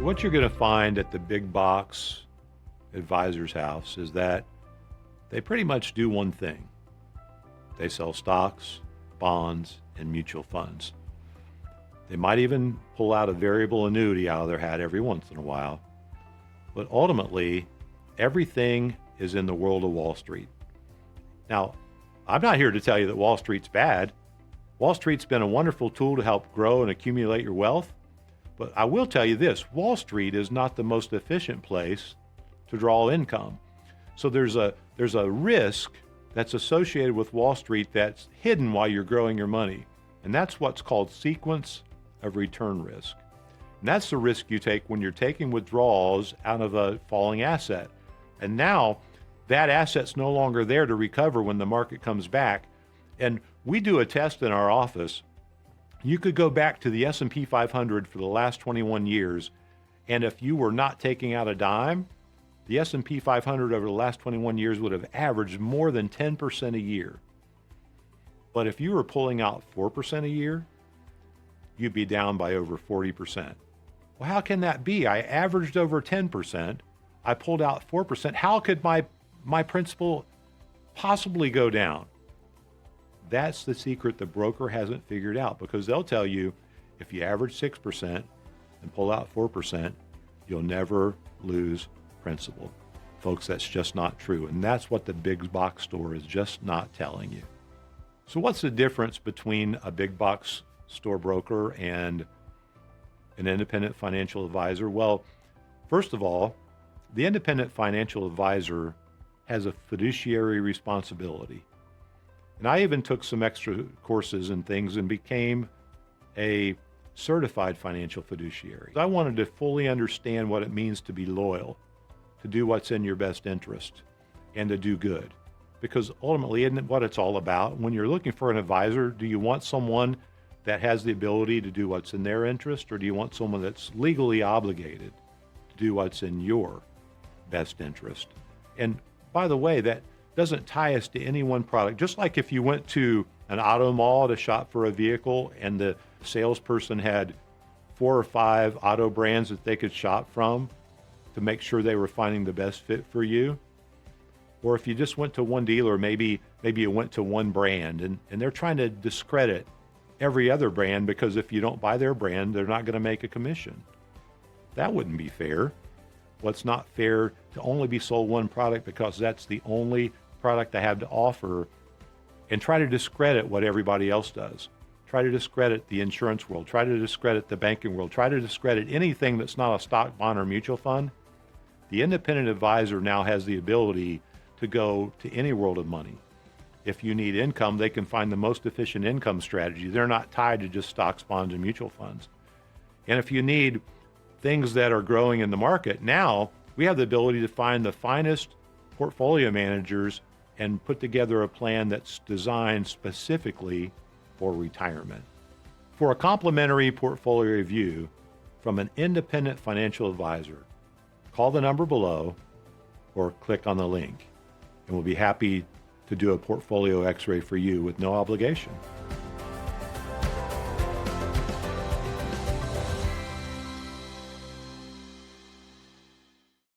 What you're going to find at the big box advisor's house is that they pretty much do one thing. They sell stocks, bonds, and mutual funds. They might even pull out a variable annuity out of their hat every once in a while. But ultimately, everything is in the world of Wall Street. Now, I'm not here to tell you that Wall Street's bad. Wall Street's been a wonderful tool to help grow and accumulate your wealth. But I will tell you this, Wall Street is not the most efficient place to draw income. So there's a risk that's associated with Wall Street that's hidden while you're growing your money. And that's what's called sequence of return risk. And that's the risk you take when you're taking withdrawals out of a falling asset. And now that asset's no longer there to recover when the market comes back. And we do a test in our office. You could go back to the S&P 500 for the last 21 years, and if you were not taking out a dime, the S&P 500 over the last 21 years would have averaged more than 10% a year. But if you were pulling out 4% a year, you'd be down by over 40%. Well, how can that be? I averaged over 10%. I pulled out 4%. How could my principal possibly go down? That's the secret the broker hasn't figured out, because they'll tell you if you average 6% and pull out 4%, you'll never lose principal. Folks, that's just not true. And that's what the big box store is just not telling you. So what's the difference between a big box store broker and an independent financial advisor? Well, first of all, the independent financial advisor has a fiduciary responsibility. And I even took some extra courses and things and became a certified financial fiduciary. I wanted to fully understand what it means to be loyal, to do what's in your best interest, and to do good. Because ultimately, isn't it what it's all about? When you're looking for an advisor, do you want someone that has the ability to do what's in their interest, or do you want someone that's legally obligated to do what's in your best interest? And by the way, that doesn't tie us to any one product. Just like if you went to an auto mall to shop for a vehicle and the salesperson had 4 or 5 auto brands that they could shop from to make sure they were finding the best fit for you. Or if you just went to one dealer, maybe you went to one brand and they're trying to discredit every other brand because if you don't buy their brand, they're not going to make a commission. That wouldn't be fair. Well, it's not fair to only be sold one product because that's the only product I have to offer, and try to discredit what everybody else does. Try to discredit the insurance world. Try to discredit the banking world. Try to discredit anything that's not a stock, bond, or mutual fund. The independent advisor now has the ability to go to any world of money. If you need income, they can find the most efficient income strategy. They're not tied to just stocks, bonds, and mutual funds. And if you need things that are growing in the market, now we have the ability to find the finest portfolio managers and put together a plan that's designed specifically for retirement. For a complimentary portfolio review from an independent financial advisor, call the number below or click on the link, and we'll be happy to do a portfolio x-ray for you with no obligation.